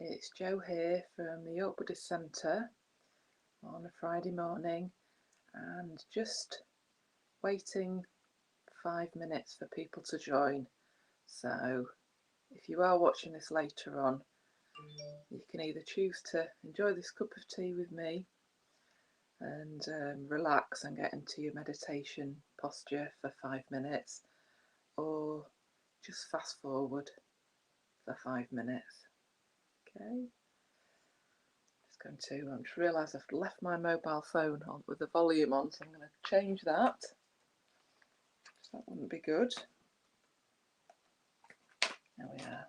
It's Jo here from the York Buddhist Centre on a Friday morning and just waiting 5 minutes for people to join. So if you are watching this later on, you can either choose to enjoy this cup of tea with me and relax and get into your meditation posture for 5 minutes, or just fast forward for 5 minutes. Okay. I just realised I've left my mobile phone on with the volume on, so I'm going to change that. So that wouldn't be good. There we are.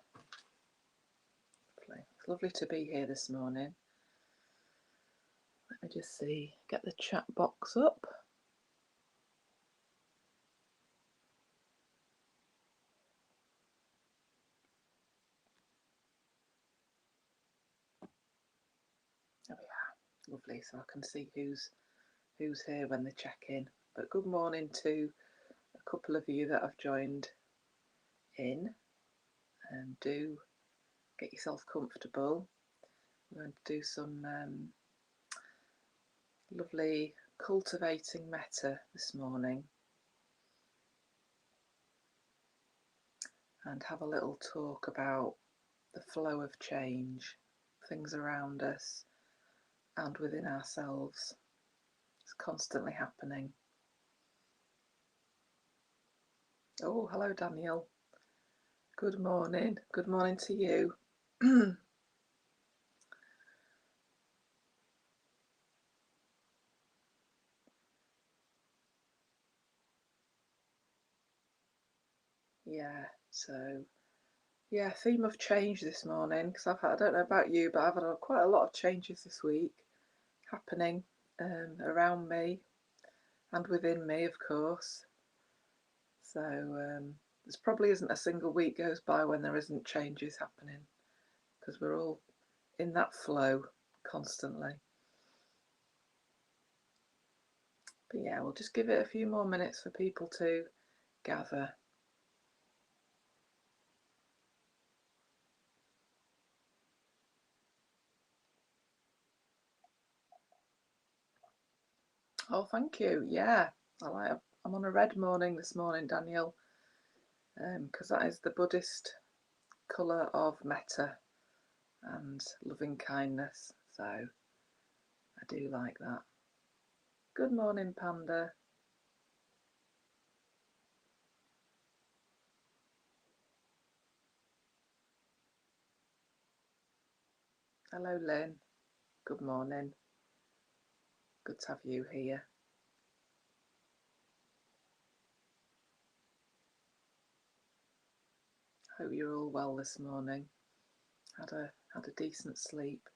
It's lovely to be here this morning. Let me just see, get the chat box up. There we are. Lovely, so I can see who's here when they check in. But good morning to a couple of you that have joined in. Do get yourself comfortable. We're going to do some lovely cultivating metta this morning and have a little talk about the flow of change, things around us and within ourselves. It's constantly happening. Oh, hello Daniel. Good morning. Good morning to you. Yeah, so yeah, theme of change this morning, because I don't know about you, but I've had quite a lot of changes this week happening around me and within me, of course. So there probably isn't a single week goes by when there isn't changes happening, because we're all in that flow constantly. But yeah, we'll just give it a few more minutes for people to gather. Oh, thank you. Yeah, I'm on a red morning this morning, Daniel, because that is the Buddhist colour of metta and loving kindness. So I do like that. Good morning, Panda. Hello, Lynn. Good morning. Good to have you here. Hope you're all well this morning. Had a decent sleep.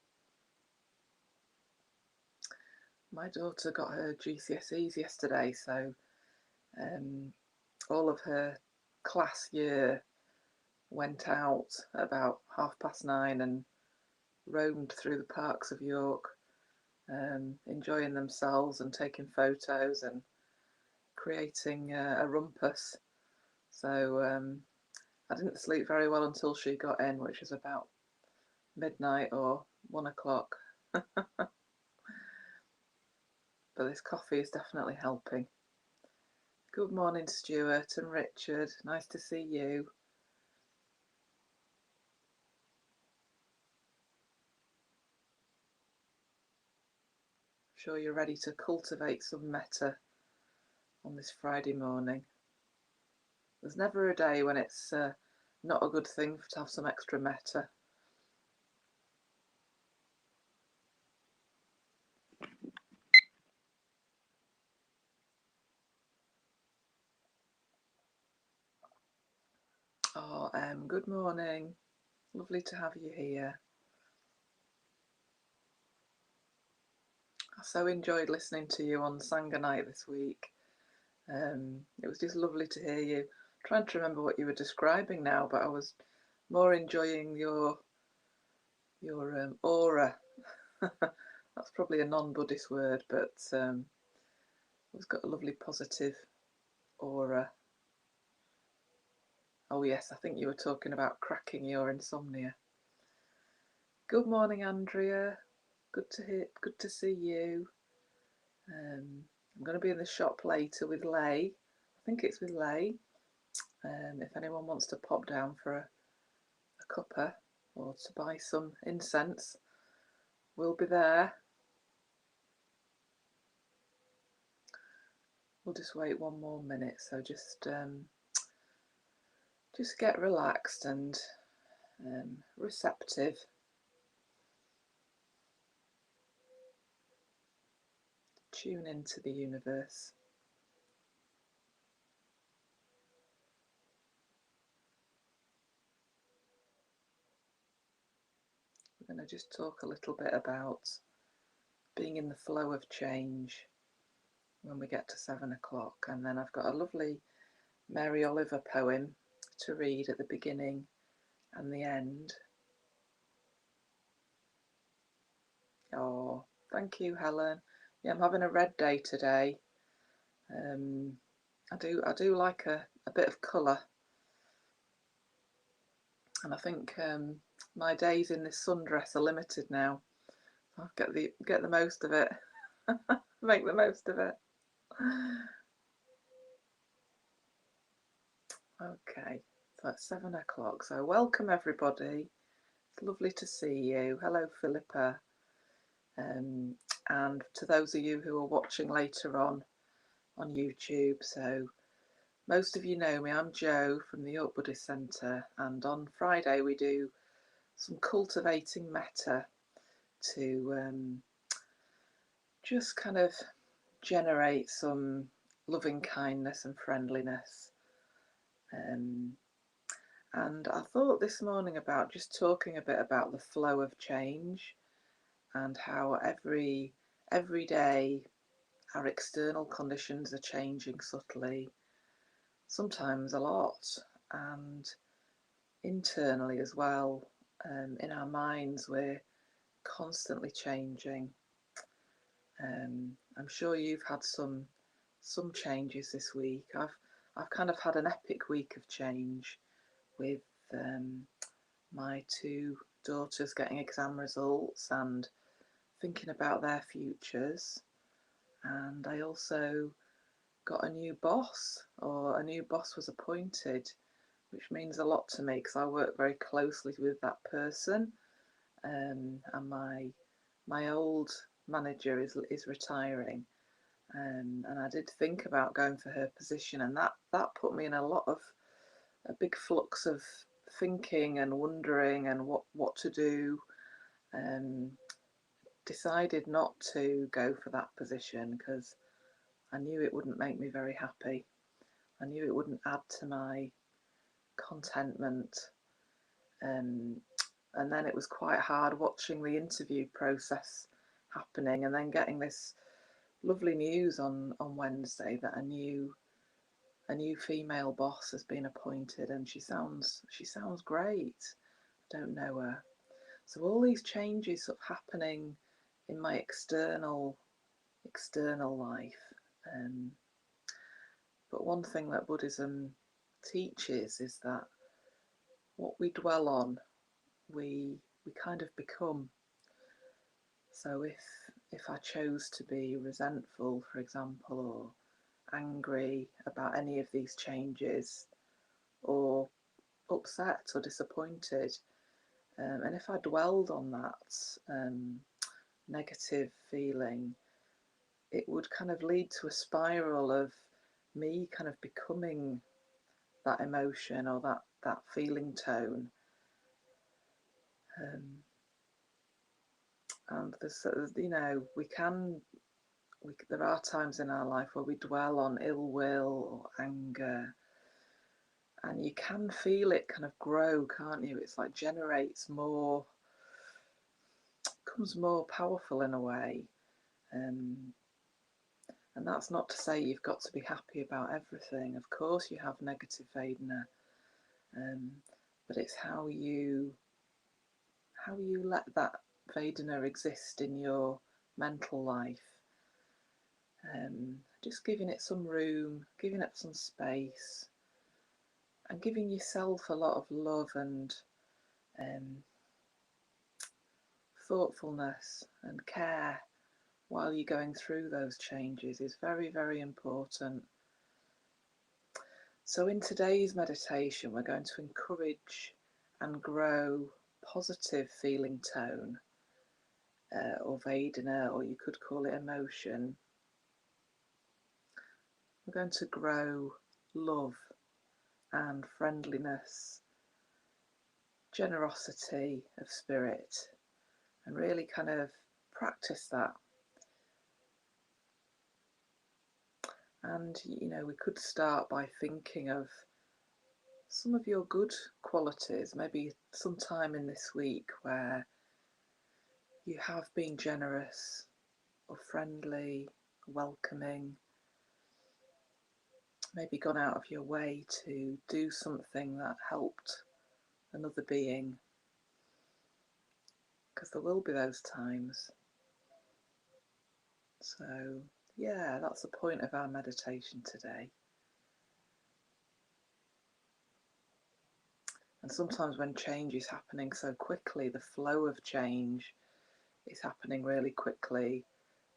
My daughter got her GCSEs yesterday, so all of her class year went out at about 9:30 and roamed through the parks of York, enjoying themselves and taking photos and creating a rumpus. So I didn't sleep very well until she got in, which was about midnight or 1 o'clock. But this coffee is definitely helping. Good morning, Stuart and Richard. Nice to see you. I'm sure you're ready to cultivate some metta on this Friday morning. There's never a day when it's not a good thing to have some extra metta. Oh, good morning. Lovely to have you here. I so enjoyed listening to you on Sangha night this week. It was just lovely to hear you. I'm trying to remember what you were describing now, but I was more enjoying your aura. That's probably a non-Buddhist word, but it's got a lovely positive aura. Oh yes, I think you were talking about cracking your insomnia. Good morning, Andrea. Good to see you. I'm going to be in the shop later with Lay. I think it's with Lay. If anyone wants to pop down for a cuppa or to buy some incense, we'll be there. We'll just wait one more minute. So just get relaxed and receptive. Tune into the universe. We're going to just talk a little bit about being in the flow of change when we get to 7 o'clock, and then I've got a lovely Mary Oliver poem to read at the beginning and the end. Oh, thank you, Helen. Yeah, I'm having a red day today. I do like a bit of colour, and I think my days in this sundress are limited now. I'll get the most of it. Make the most of it. Okay, so it's 7 o'clock. So welcome everybody. It's lovely to see you. Hello, Philippa. And to those of you who are watching later on YouTube. So most of you know me. I'm Jo from the York Buddhist Centre, and on Friday we do some cultivating metta to just kind of generate some loving kindness and friendliness. And I thought this morning about just talking a bit about the flow of change and how every day our external conditions are changing subtly, sometimes a lot, and internally as well. In our minds, we're constantly changing. I'm sure you've had some changes this week. I've kind of had an epic week of change with my two daughters getting exam results and thinking about their futures. And I also got a new boss, or a new boss was appointed, which means a lot to me because I work very closely with that person. And my old manager is retiring, and I did think about going for her position, and that put me in a big flux of thinking and wondering and what to do. Decided not to go for that position because I knew it wouldn't make me very happy. I knew it wouldn't add to my contentment. And then it was quite hard watching the interview process happening and then getting this lovely news on Wednesday that a new female boss has been appointed, and she sounds great. I don't know her. So all these changes sort of happening in my external life. But one thing that Buddhism teaches is that what we dwell on, we kind of become. So if I chose to be resentful, for example, or angry about any of these changes, or upset or disappointed, and if I dwelled on that negative feeling, it would kind of lead to a spiral of me kind of becoming that emotion or that feeling tone. And there's, there are times in our life where we dwell on ill will or anger, and you can feel it kind of grow, can't you? It's like generates more, becomes more powerful in a way. And that's not to say you've got to be happy about everything. Of course you have negative Vedana, but it's how you let that Vedana exist in your mental life. Just giving it some room, giving it some space, and giving yourself a lot of love and thoughtfulness and care while you're going through those changes is very, very important. So in today's meditation, we're going to encourage and grow positive feeling tone, or Vedana, or you could call it emotion. We're going to grow love and friendliness, generosity of spirit, and really kind of practice that. And we could start by thinking of some of your good qualities, maybe sometime in this week where you have been generous or friendly, welcoming, maybe gone out of your way to do something that helped another being, because there will be those times. So yeah, that's the point of our meditation today. And sometimes when change is happening so quickly, the flow of change is happening really quickly,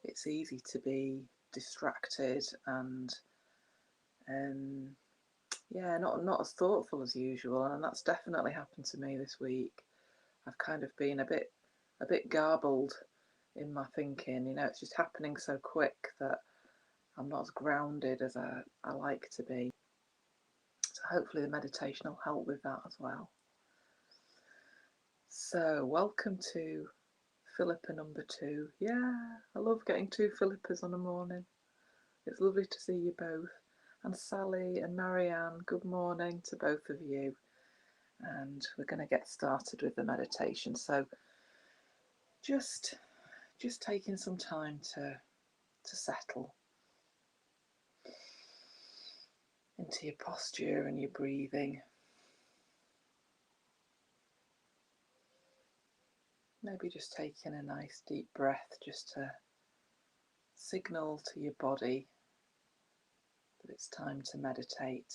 it's easy to be distracted and not as thoughtful as usual. And that's definitely happened to me this week. I've kind of been a bit garbled in my thinking. It's just happening so quick that I'm not as grounded as I like to be. So hopefully the meditation will help with that as well. So welcome to Philippa number 2. Yeah, I love getting 2 Philippas on a morning. It's lovely to see you both. And Sally and Marianne, good morning to both of you. And we're going to get started with the meditation. So just taking some time to settle into your posture and your breathing. Maybe just taking a nice deep breath just to signal to your body that it's time to meditate.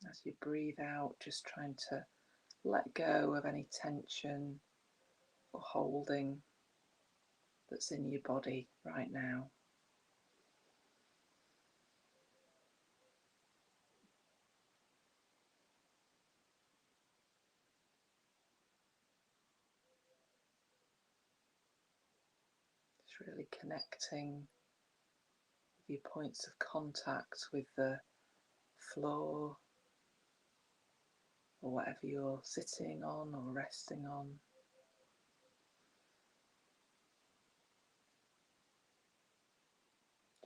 As you breathe out, just trying to let go of any tension or holding that's in your body right now. Just really connecting with your points of contact with the floor or whatever you're sitting on or resting on.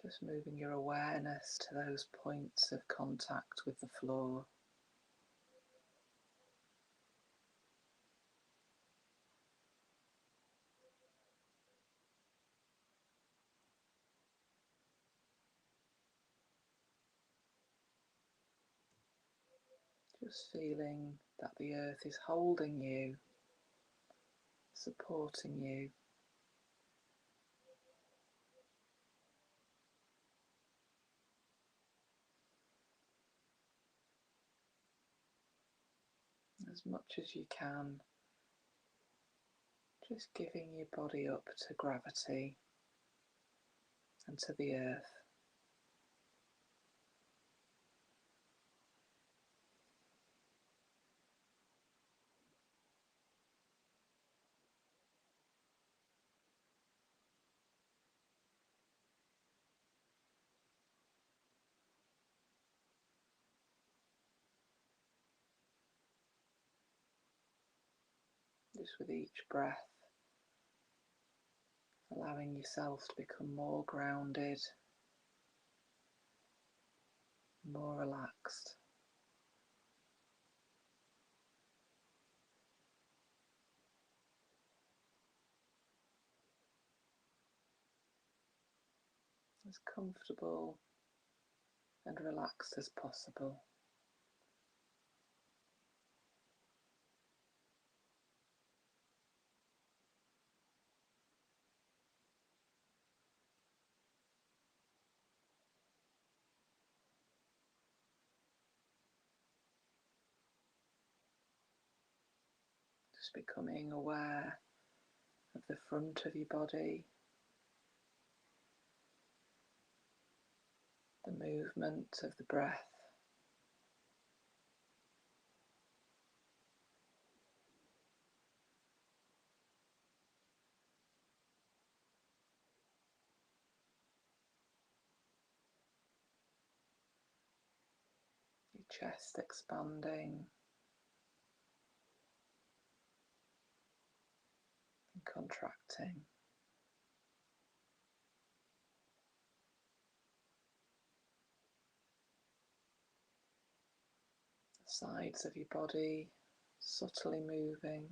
Just moving your awareness to those points of contact with the floor. Just feeling that the earth is holding you, supporting you. As much as you can, just giving your body up to gravity and to the earth. Just with each breath, allowing yourself to become more grounded, more relaxed. As comfortable and relaxed as possible. Just becoming aware of the front of your body, the movement of the breath. Your chest expanding and contracting. The sides of your body subtly moving.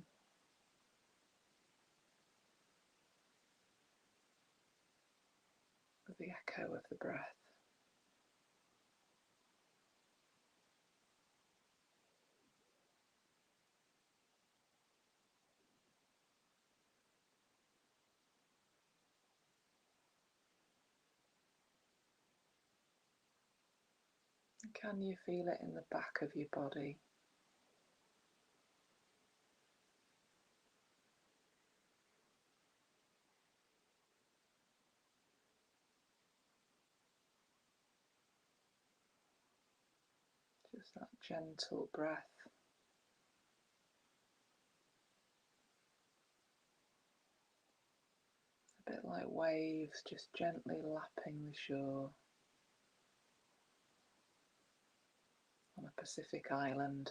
With the echo of the breath. Can you feel it in the back of your body? Just that gentle breath. A bit like waves just gently lapping the shore on a Pacific island.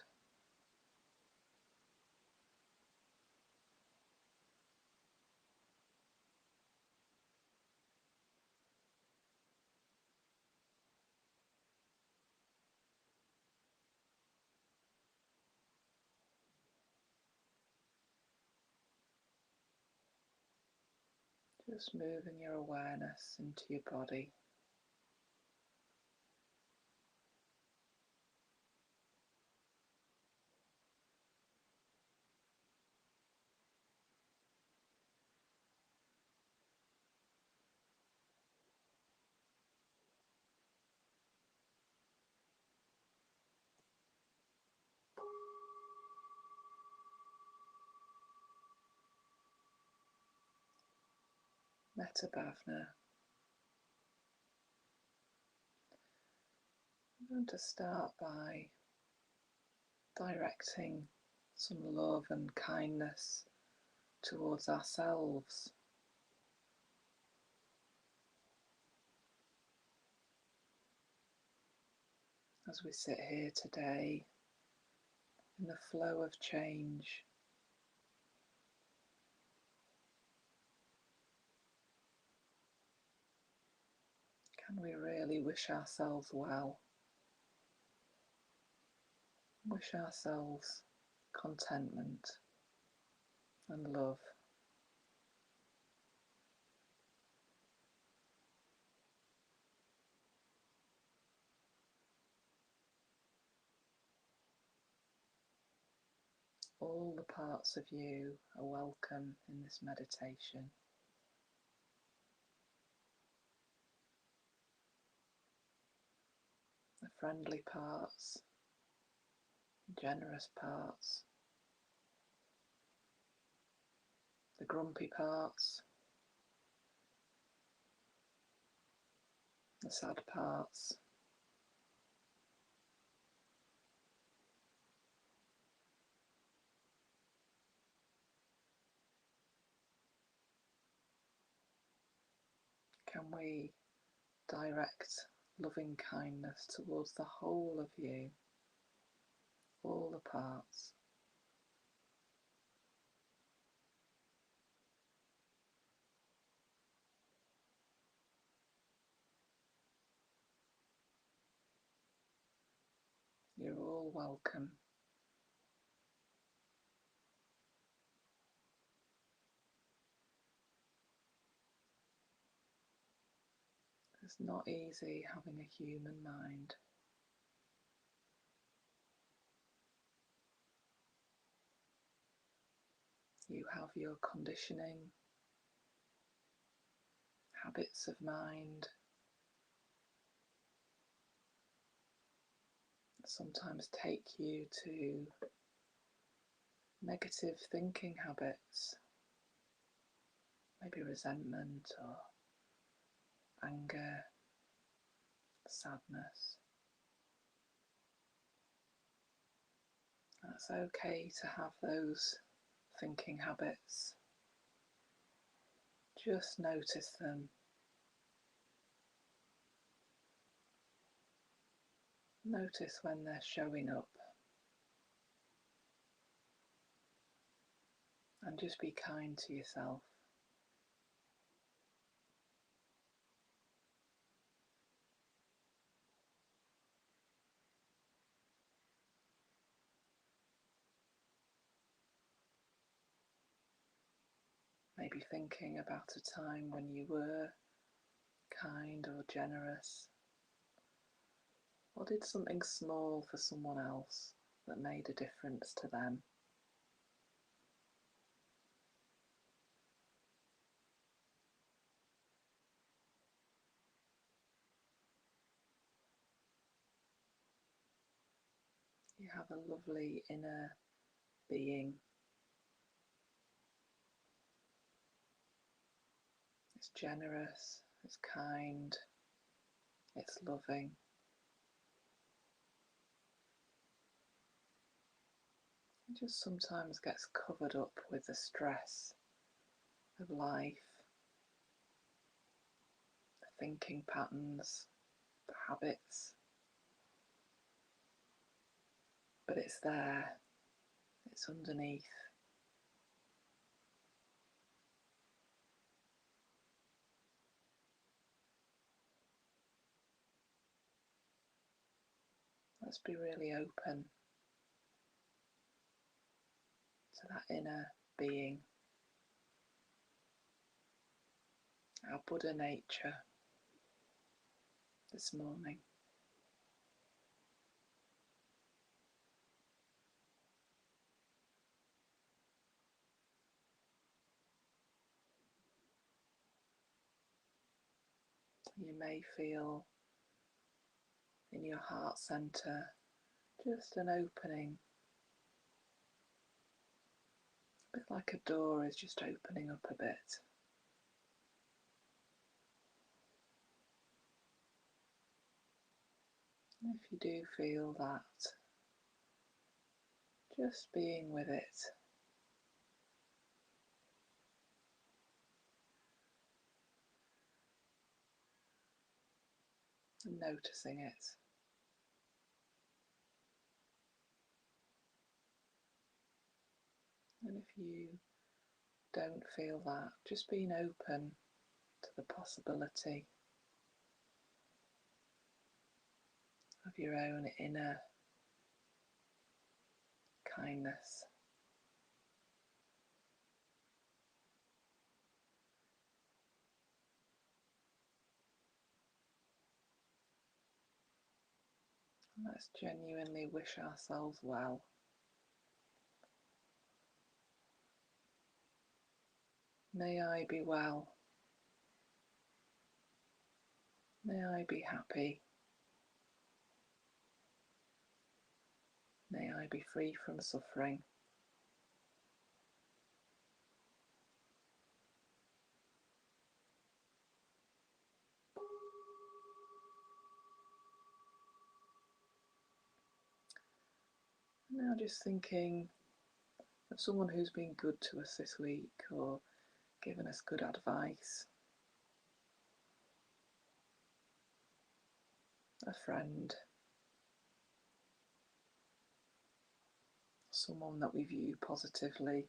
Just moving your awareness into your body. Metta Bhavana. I'm going to start by directing some love and kindness towards ourselves. As we sit here today in the flow of change, can we really wish ourselves well? Wish ourselves contentment and love. All the parts of you are welcome in this meditation. The friendly parts, the generous parts, the grumpy parts, the sad parts. Can we direct loving kindness towards the whole of you, all the parts? You're all welcome. It's not easy having a human mind. You have your conditioning, habits of mind, that sometimes take you to negative thinking habits, maybe resentment or anger, sadness. It's okay to have those thinking habits. Just notice them. Notice when they're showing up. And just be kind to yourself. Maybe thinking about a time when you were kind or generous, or did something small for someone else that made a difference to them. You have a lovely inner being. It's generous, it's kind, it's loving. It just sometimes gets covered up with the stress of life, the thinking patterns, the habits. But it's there, it's underneath. Let's be really open to that inner being, our Buddha nature this morning. You may feel in your heart centre just an opening, a bit like a door is just opening up a bit. And if you do feel that, just being with it, and noticing it. And if you don't feel that, just being open to the possibility of your own inner kindness. And let's genuinely wish ourselves well. May I be well. May I be happy. May I be free from suffering. Now just thinking of someone who's been good to us this week or given us good advice. A friend. Someone that we view positively.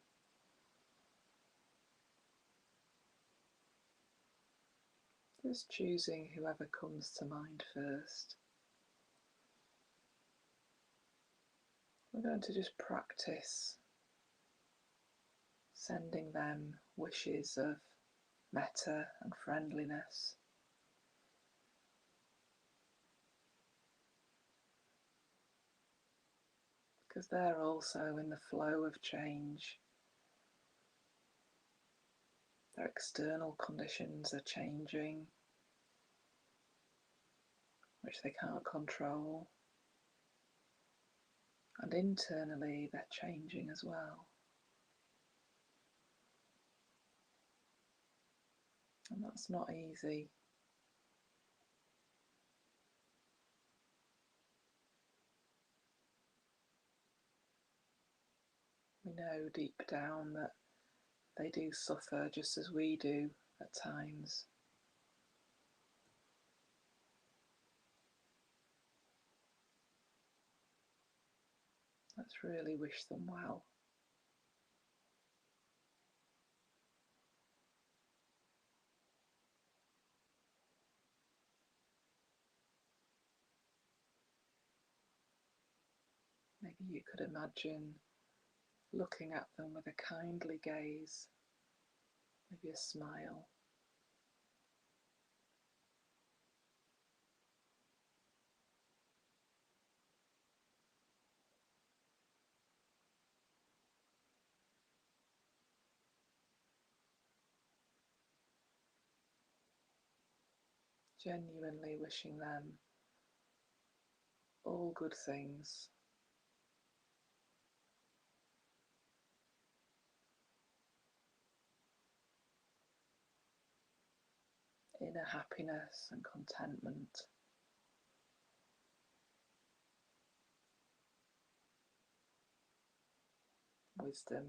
Just choosing whoever comes to mind first. We're going to just practice sending them wishes of metta and friendliness. Because they're also in the flow of change. Their external conditions are changing, which they can't control. And internally they're changing as well. And that's not easy. We know deep down that they do suffer just as we do at times. Let's really wish them well. Maybe you could imagine looking at them with a kindly gaze, maybe a smile. Genuinely wishing them all good things. Inner happiness and contentment. Wisdom.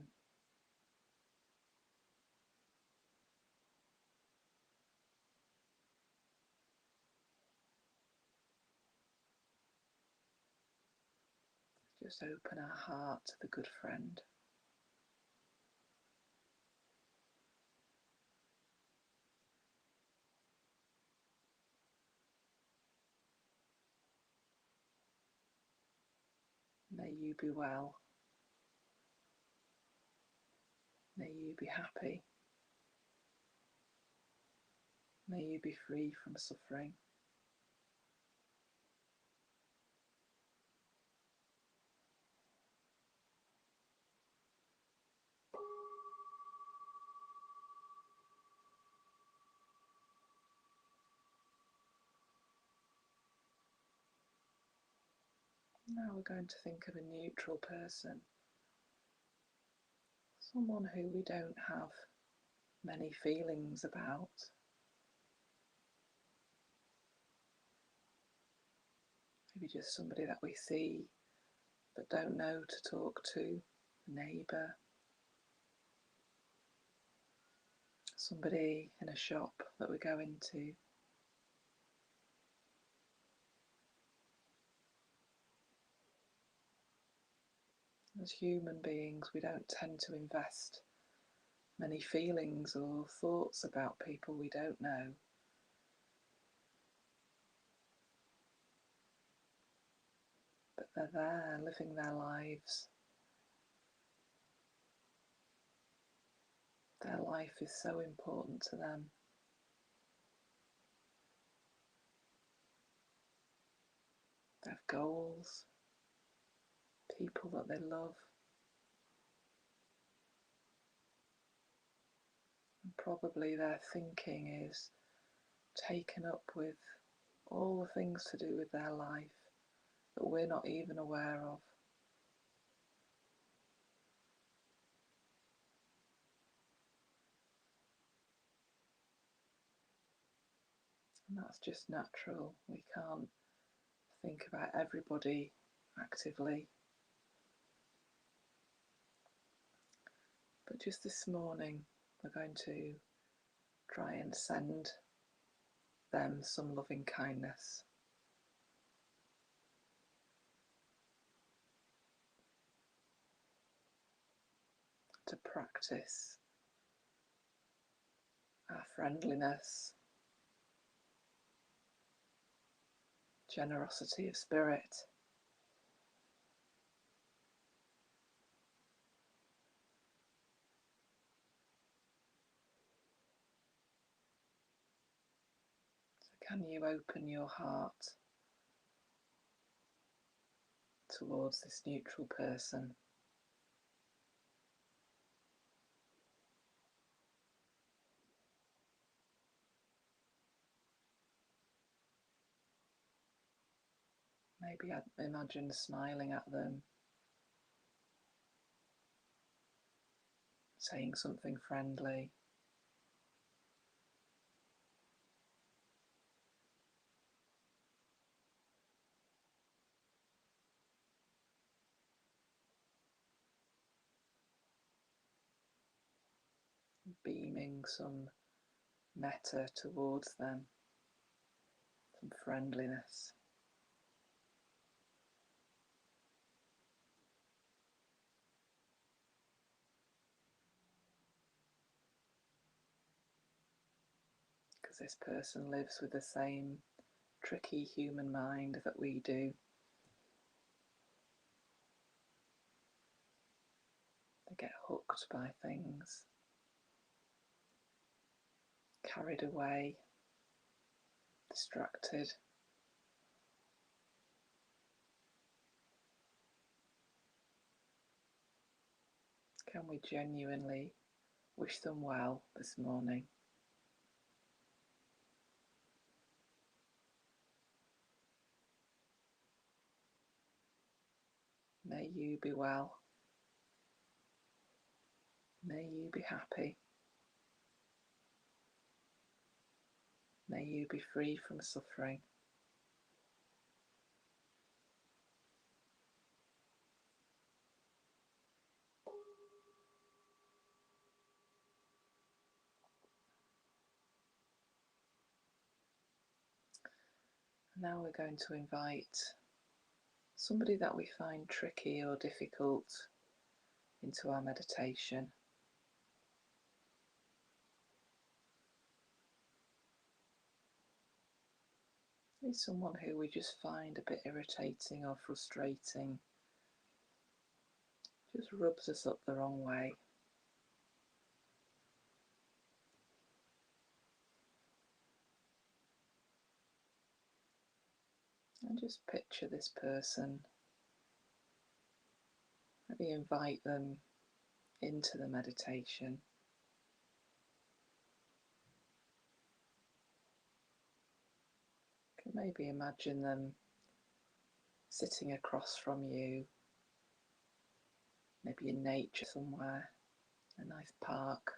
Just open our heart to the good friend. May you be well. May you be happy. May you be free from suffering. Now we're going to think of a neutral person, someone who we don't have many feelings about. Maybe just somebody that we see but don't know to talk to, a neighbour, somebody in a shop that we go into. As human beings, we don't tend to invest many feelings or thoughts about people we don't know. But they're there, living their lives. Their life is so important to them. They have goals, people that they love. And probably their thinking is taken up with all the things to do with their life that we're not even aware of. And that's just natural. We can't think about everybody actively. But just this morning, we're going to try and send them some loving kindness. To practice our friendliness, generosity of spirit. So can you open your heart towards this neutral person? Maybe imagine smiling at them, saying something friendly. beaming some metta towards them, some friendliness. Because this person lives with the same tricky human mind that we do. They get hooked by things, carried away, distracted. Can we genuinely wish them well this morning? May you be well. May you be happy. May you be free from suffering. Now we're going to invite somebody that we find tricky or difficult into our meditation. Maybe someone who we just find a bit irritating or frustrating, just rubs us up the wrong way. And just picture this person, maybe invite them into the meditation. You can maybe imagine them sitting across from you, maybe in nature somewhere, a nice park.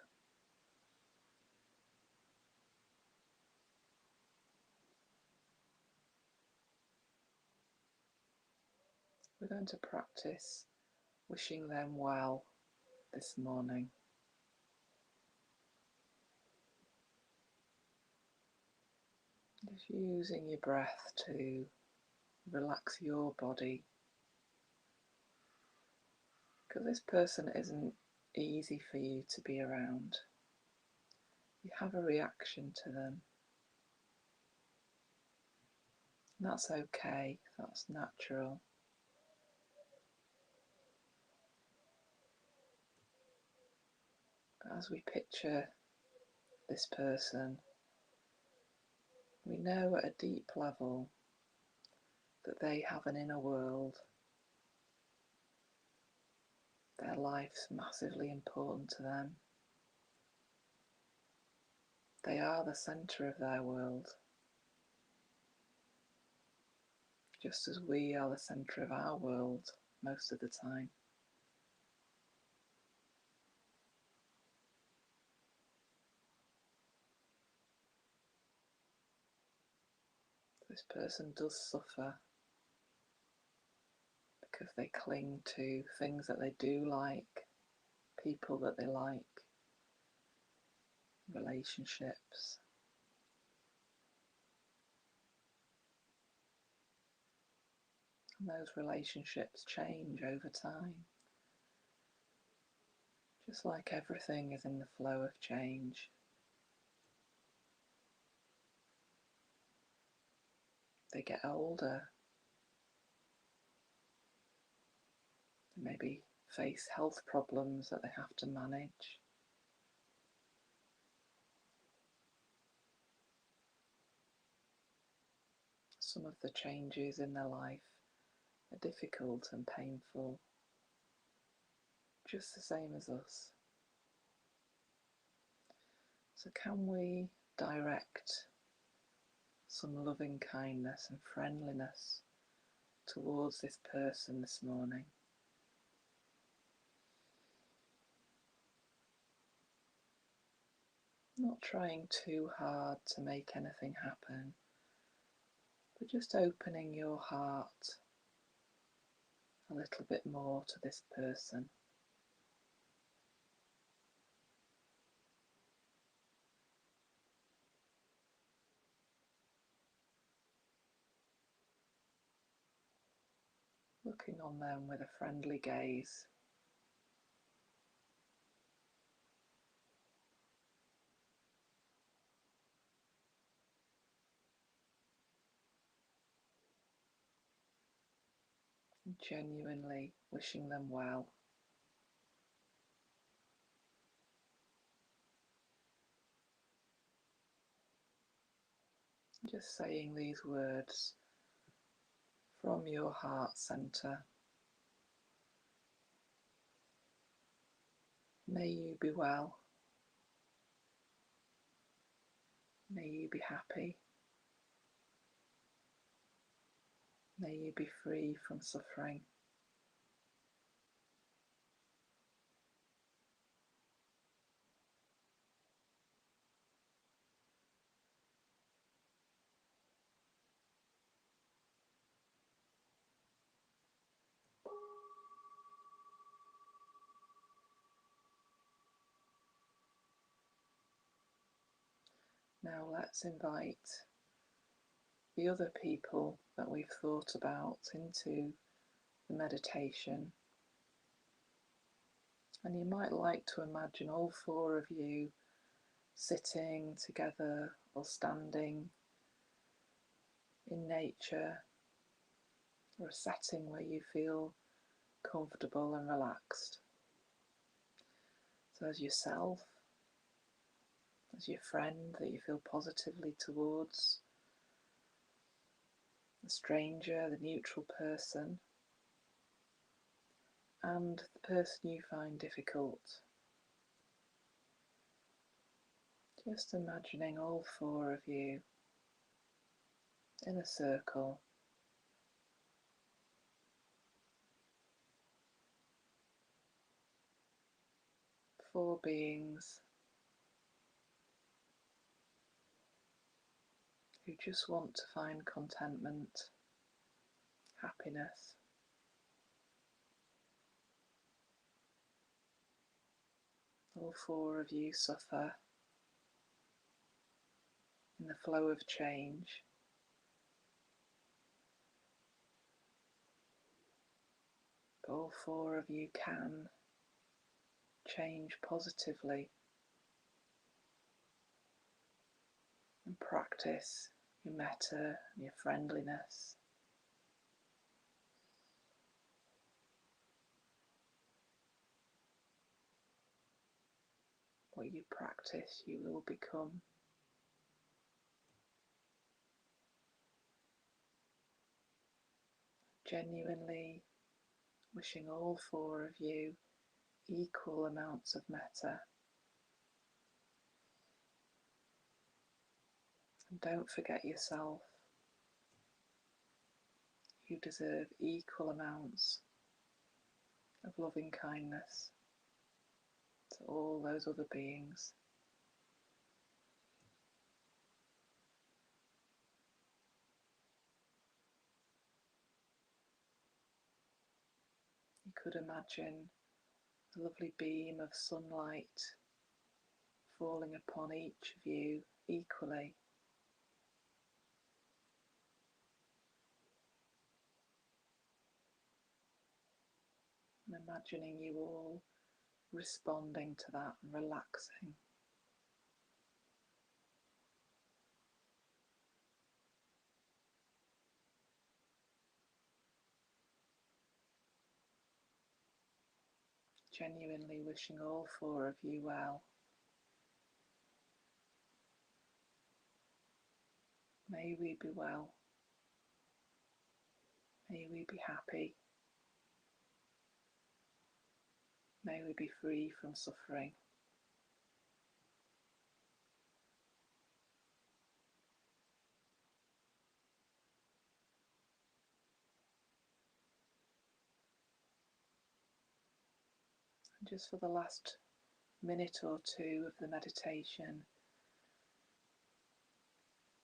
We're going to practice wishing them well this morning. Just using your breath to relax your body, because this person isn't easy for you to be around. You have a reaction to them. And that's okay, that's natural. But as we picture this person, we know at a deep level that they have an inner world. Their life's massively important to them. They are the centre of their world, just as we are the centre of our world most of the time. This person does suffer because they cling to things that they do like, people that they like, relationships. And those relationships change over time. Just like everything is in the flow of change. They get older. They maybe face health problems that they have to manage. Some of the changes in their life are difficult and painful, just the same as us. So can we direct some loving kindness and friendliness towards this person this morning? Not trying too hard to make anything happen, but just opening your heart a little bit more to this person. looking on them with a friendly gaze. Genuinely wishing them well. Just saying these words from your heart center. May you be well. May you be happy. May you be free from suffering. Now let's invite the other people that we've thought about into the meditation. And you might like to imagine all four of you sitting together or standing in nature, or a setting where you feel comfortable and relaxed. So as yourself, as your friend that you feel positively towards, the stranger, the neutral person, and the person you find difficult. Just imagining all four of you in a circle. Four beings who just want to find contentment, happiness. All four of you suffer in the flow of change. But all four of you can change positively and practice your metta and your friendliness. What you practice, you will become. Genuinely wishing all four of you equal amounts of metta. And don't forget yourself. You deserve equal amounts of loving kindness to all those other beings. You could imagine a lovely beam of sunlight falling upon each of you equally. And imagining you all responding to that and relaxing. Genuinely wishing all four of you well. May we be well. May we be happy. May we be free from suffering. And just for the last minute or two of the meditation,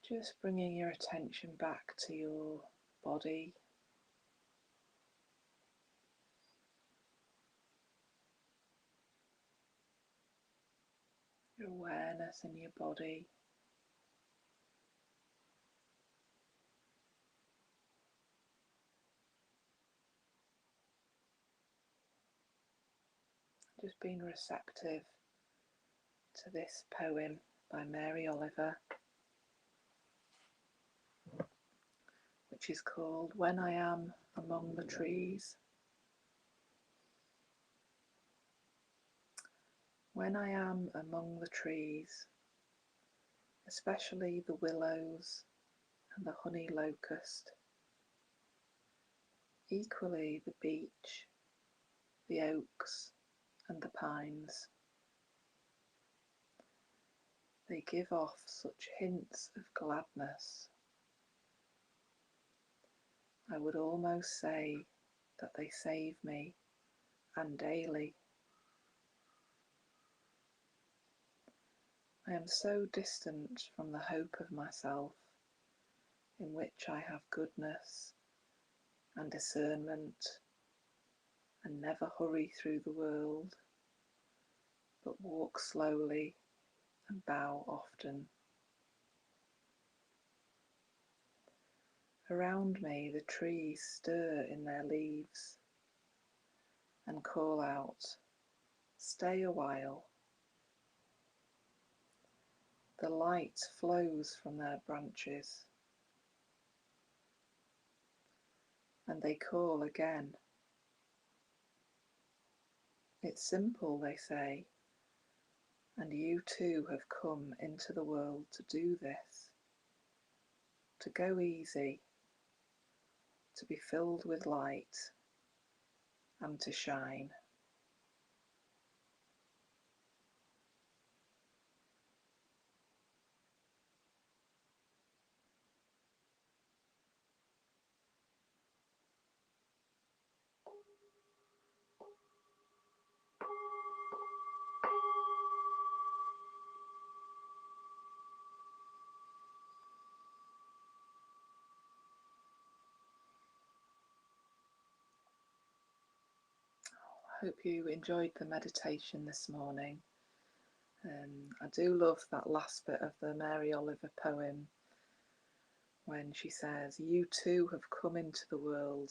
just bringing your attention back to your body. Your awareness in your body. just being receptive to this poem by Mary Oliver, which is called When I Am Among the Trees. When I am among the trees, especially the willows and the honey locust, equally the beech, the oaks and the pines, they give off such hints of gladness. I would almost say that they save me, and daily. I am so distant from the hope of myself, in which I have goodness and discernment, and never hurry through the world, but walk slowly and bow often. Around me the trees stir in their leaves and call out, "Stay a while." The light flows from their branches, and they call again. It's simple, they say, and you too have come into the world to do this, to go easy, to be filled with light, and to shine. I hope you enjoyed the meditation this morning. I do love that last bit of the Mary Oliver poem when she says, "You too have come into the world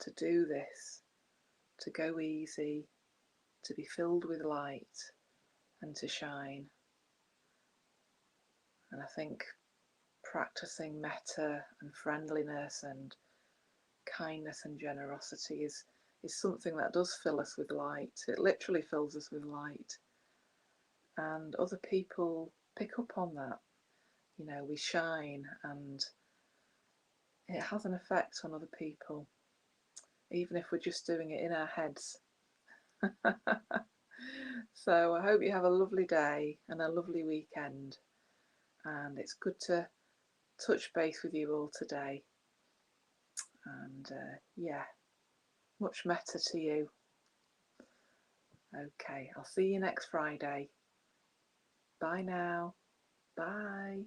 to do this, to go easy, to be filled with light and to shine." And I think practicing metta and friendliness and kindness and generosity is something that does fill us with light. It literally fills us with light. And other people pick up on that. You know, we shine and it has an effect on other people, even if we're just doing it in our heads. So I hope you have a lovely day and a lovely weekend. And it's good to touch base with you all today. And yeah, much metta to you. Okay, I'll see you next Friday. Bye now. Bye.